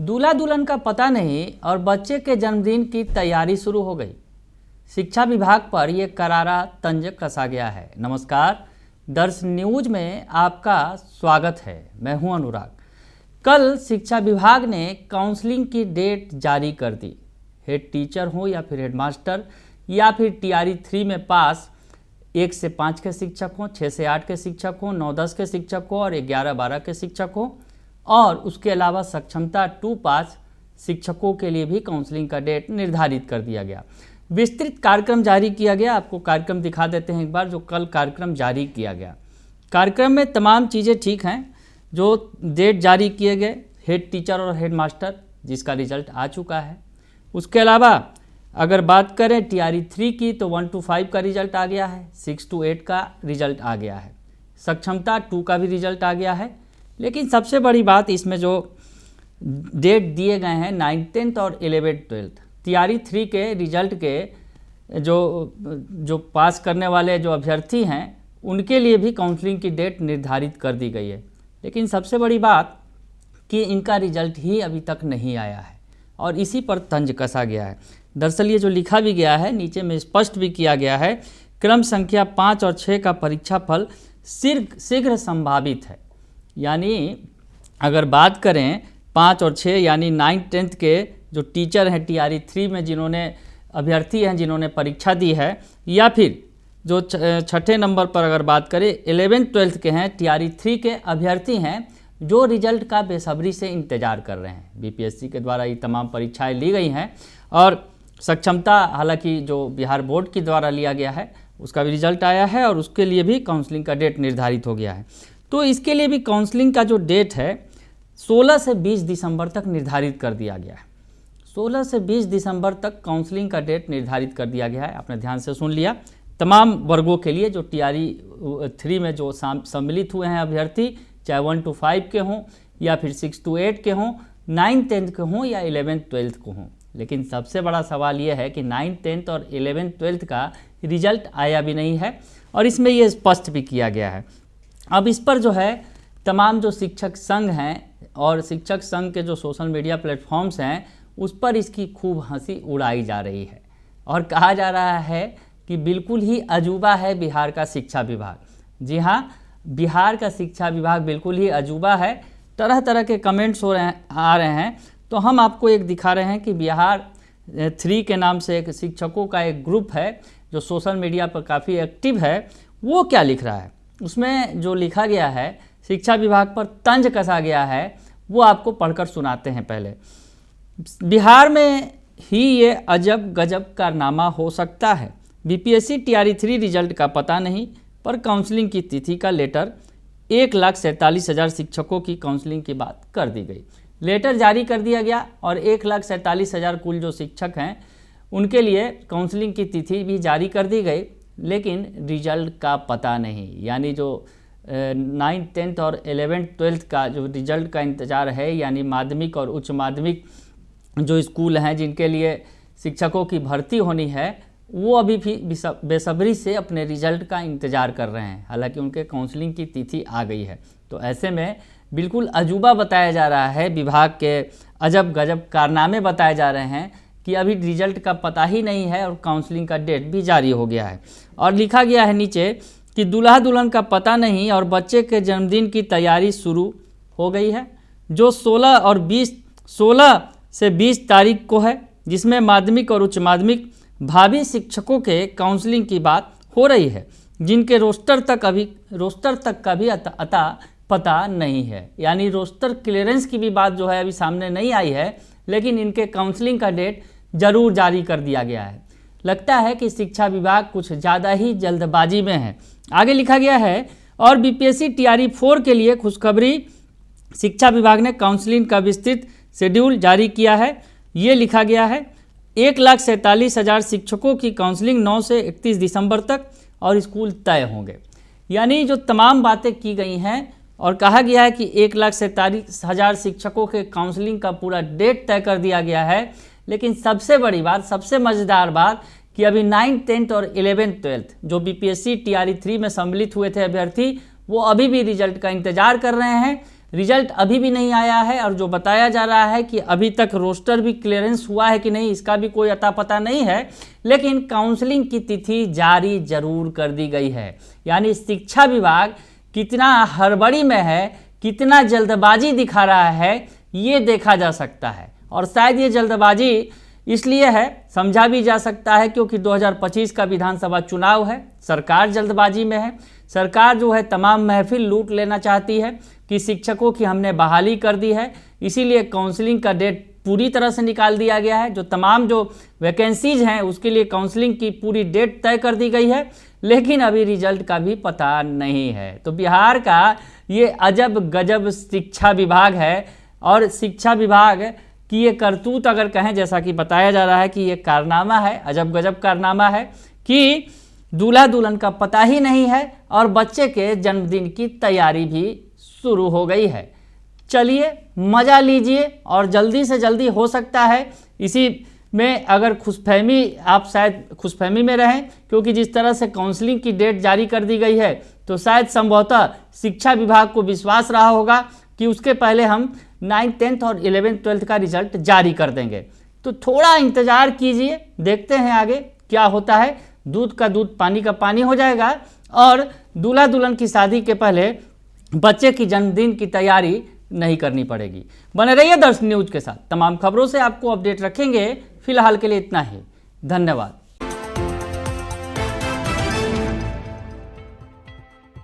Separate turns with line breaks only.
दूल्हा दुल्हन का पता नहीं और बच्चे के जन्मदिन की तैयारी शुरू हो गई। शिक्षा विभाग पर यह करारा तंज कसा गया है। नमस्कार, दर्श न्यूज में आपका स्वागत है। मैं हूं अनुराग। कल शिक्षा विभाग ने काउंसलिंग की डेट जारी कर दी। हेड टीचर हो या फिर हेडमास्टर या फिर TRE 3 में पास 1 से 5 के शिक्षक हों, 6 से 8 के शिक्षक हों, 9-10 के शिक्षक हों और 11-12 के शिक्षक हों, और उसके अलावा सक्षमता 2 पास शिक्षकों के लिए भी काउंसलिंग का डेट निर्धारित कर दिया गया। विस्तृत कार्यक्रम जारी किया गया। आपको कार्यक्रम दिखा देते हैं एक बार, जो कल कार्यक्रम जारी किया गया। कार्यक्रम में तमाम चीज़ें ठीक हैं। जो डेट जारी किए गए, हेड टीचर और हेड मास्टर जिसका रिजल्ट आ चुका है। उसके अलावा अगर बात करें TRE 3 की तो 1 to 5 का रिजल्ट आ गया है, 6 to 8 का रिजल्ट आ गया है, सक्षमता 2 का भी रिजल्ट आ गया है। लेकिन सबसे बड़ी बात इसमें जो डेट दिए गए हैं 9th 10th और 11th 12th TRE 3 के रिजल्ट के जो पास करने वाले जो अभ्यर्थी हैं उनके लिए भी काउंसलिंग की डेट निर्धारित कर दी गई है। लेकिन सबसे बड़ी बात कि इनका रिजल्ट ही अभी तक नहीं आया है और इसी पर तंज कसा गया है। दरअसल ये जो लिखा भी गया है, नीचे में स्पष्ट भी किया गया है, क्रम संख्या 5 और 6 का परीक्षा फल शीघ्र संभावित है। यानी अगर बात करें 5 और 6 यानी 9th 10th के जो टीचर हैं TRE 3 में जिन्होंने अभ्यर्थी हैं जिन्होंने परीक्षा दी है, या फिर जो छठे नंबर पर अगर बात करें 11th 12th के हैं TRE 3 के अभ्यर्थी हैं जो रिजल्ट का बेसब्री से इंतज़ार कर रहे हैं। BPSC के द्वारा ये तमाम परीक्षाएं ली गई हैं और सक्षमता हालांकि जो बिहार बोर्ड के द्वारा लिया गया है उसका भी रिजल्ट आया है और उसके लिए भी काउंसलिंग का डेट निर्धारित हो गया है। तो इसके लिए भी काउंसलिंग का जो डेट है 16 से 20 दिसंबर तक निर्धारित कर दिया गया है। 16 से 20 दिसंबर तक काउंसलिंग का डेट निर्धारित कर दिया गया है। आपने ध्यान से सुन लिया। तमाम वर्गों के लिए जो TRE 3 में जो सम्मिलित हुए हैं अभ्यर्थी, चाहे 1 to 5 के हों या फिर 6 to 8 के हों, 9th 10th के हों या 11th 12th को हों। लेकिन सबसे बड़ा सवाल यह है कि 9th 10th और 11th 12th का रिजल्ट आया भी नहीं है और इसमें ये स्पष्ट भी किया गया है। अब इस पर जो है तमाम जो शिक्षक संघ हैं और शिक्षक संघ के जो सोशल मीडिया प्लेटफॉर्म्स हैं उस पर इसकी खूब हंसी उड़ाई जा रही है और कहा जा रहा है कि बिल्कुल ही अजूबा है बिहार का शिक्षा विभाग। जी हाँ, बिहार का शिक्षा विभाग बिल्कुल ही अजूबा है। तरह तरह के कमेंट्स आ रहे हैं। तो हम आपको एक दिखा रहे हैं कि बिहार 3 के नाम से एक शिक्षकों का एक ग्रुप है जो सोशल मीडिया पर काफ़ी एक्टिव है। वो क्या लिख रहा है, उसमें जो लिखा गया है शिक्षा विभाग पर तंज कसा गया है, वो आपको पढ़कर सुनाते हैं। पहले, बिहार में ही ये अजब गजब कारनामा हो सकता है। BPSC TRE 3 रिजल्ट का पता नहीं पर काउंसलिंग की तिथि का लेटर। 1,47,000 शिक्षकों की काउंसलिंग की बात कर दी गई। लेटर जारी कर दिया गया और 1,47,000 कुल जो शिक्षक हैं उनके लिए काउंसलिंग की तिथि भी जारी कर दी गई। लेकिन रिजल्ट का पता नहीं, यानी जो 9th 10th और 11th 12th का जो रिजल्ट का इंतज़ार है, यानी माध्यमिक और उच्च माध्यमिक जो स्कूल हैं जिनके लिए शिक्षकों की भर्ती होनी है, वो अभी भी बेसब्री से अपने रिजल्ट का इंतज़ार कर रहे हैं। हालांकि उनके काउंसलिंग की तिथि आ गई है। तो ऐसे में बिल्कुल अजूबा बताया जा रहा है, विभाग के अजब गजब कारनामे बताए जा रहे हैं कि अभी रिजल्ट का पता ही नहीं है और काउंसलिंग का डेट भी जारी हो गया है। और लिखा गया है नीचे कि दूल्हा दुल्हन का पता नहीं और बच्चे के जन्मदिन की तैयारी शुरू हो गई है, जो 16 से 20 तारीख को है, जिसमें माध्यमिक और उच्च माध्यमिक भावी शिक्षकों के काउंसलिंग की बात हो रही है, जिनके रोस्टर तक का भी अता पता नहीं है। यानी रोस्टर क्लियरेंस की भी बात जो है अभी सामने नहीं आई है, लेकिन इनके काउंसलिंग का डेट जरूर जारी कर दिया गया है। लगता है कि शिक्षा विभाग कुछ ज़्यादा ही जल्दबाजी में है। आगे लिखा गया है, और BPSC TRE 4 के लिए खुशखबरी, शिक्षा विभाग ने काउंसलिंग का विस्तृत शेड्यूल जारी किया है। ये लिखा गया है 1,47,000 शिक्षकों की काउंसलिंग 9 से 31 दिसंबर तक और स्कूल तय होंगे। यानी जो तमाम बातें की गई हैं और कहा गया है कि 1,47,000 शिक्षकों के काउंसलिंग का पूरा डेट तय कर दिया गया है। लेकिन सबसे बड़ी बात, सबसे मज़ेदार बात कि अभी 9th 10th और 11th 12th जो BPSC TRE 3 में सम्मिलित हुए थे अभ्यर्थी, वो अभी भी रिजल्ट का इंतज़ार कर रहे हैं। रिजल्ट अभी भी नहीं आया है और जो बताया जा रहा है कि अभी तक रोस्टर भी क्लियरेंस हुआ है कि नहीं इसका भी कोई अता पता नहीं है, लेकिन काउंसलिंग की तिथि जारी जरूर कर दी गई है। यानी शिक्षा विभाग कितना हड़बड़ी में है, कितना जल्दबाजी दिखा रहा है, ये देखा जा सकता है। और शायद ये जल्दबाजी इसलिए है, समझा भी जा सकता है क्योंकि 2025 का विधानसभा चुनाव है, सरकार जल्दबाजी में है। सरकार जो है तमाम महफिल लूट लेना चाहती है कि शिक्षकों की हमने बहाली कर दी है, इसीलिए काउंसलिंग का डेट पूरी तरह से निकाल दिया गया है। जो तमाम जो वैकेंसीज हैं उसके लिए काउंसलिंग की पूरी डेट तय कर दी गई है, लेकिन अभी रिजल्ट का भी पता नहीं है। तो बिहार का ये अजब गजब शिक्षा विभाग है और शिक्षा विभाग कि ये करतूत अगर कहें, जैसा कि बताया जा रहा है कि ये कारनामा है, अजब गजब कारनामा है कि दूल्हा दुल्हन का पता ही नहीं है और बच्चे के जन्मदिन की तैयारी भी शुरू हो गई है। चलिए मज़ा लीजिए और जल्दी से जल्दी हो सकता है इसी में अगर खुशफहमी, आप शायद खुशफहमी में रहें क्योंकि जिस तरह से काउंसलिंग की डेट जारी कर दी गई है तो शायद संभवतः शिक्षा विभाग को विश्वास रहा होगा कि उसके पहले हम 9th 10th और 11th 12th का रिजल्ट जारी कर देंगे। तो थोड़ा इंतज़ार कीजिए, देखते हैं आगे क्या होता है। दूध का दूध पानी का पानी हो जाएगा और दूल्हा दुल्हन की शादी के पहले बच्चे की जन्मदिन की तैयारी नहीं करनी पड़ेगी। बने रहिए दर्शन न्यूज के साथ, तमाम खबरों से आपको अपडेट रखेंगे। फिलहाल के लिए इतना ही, धन्यवाद।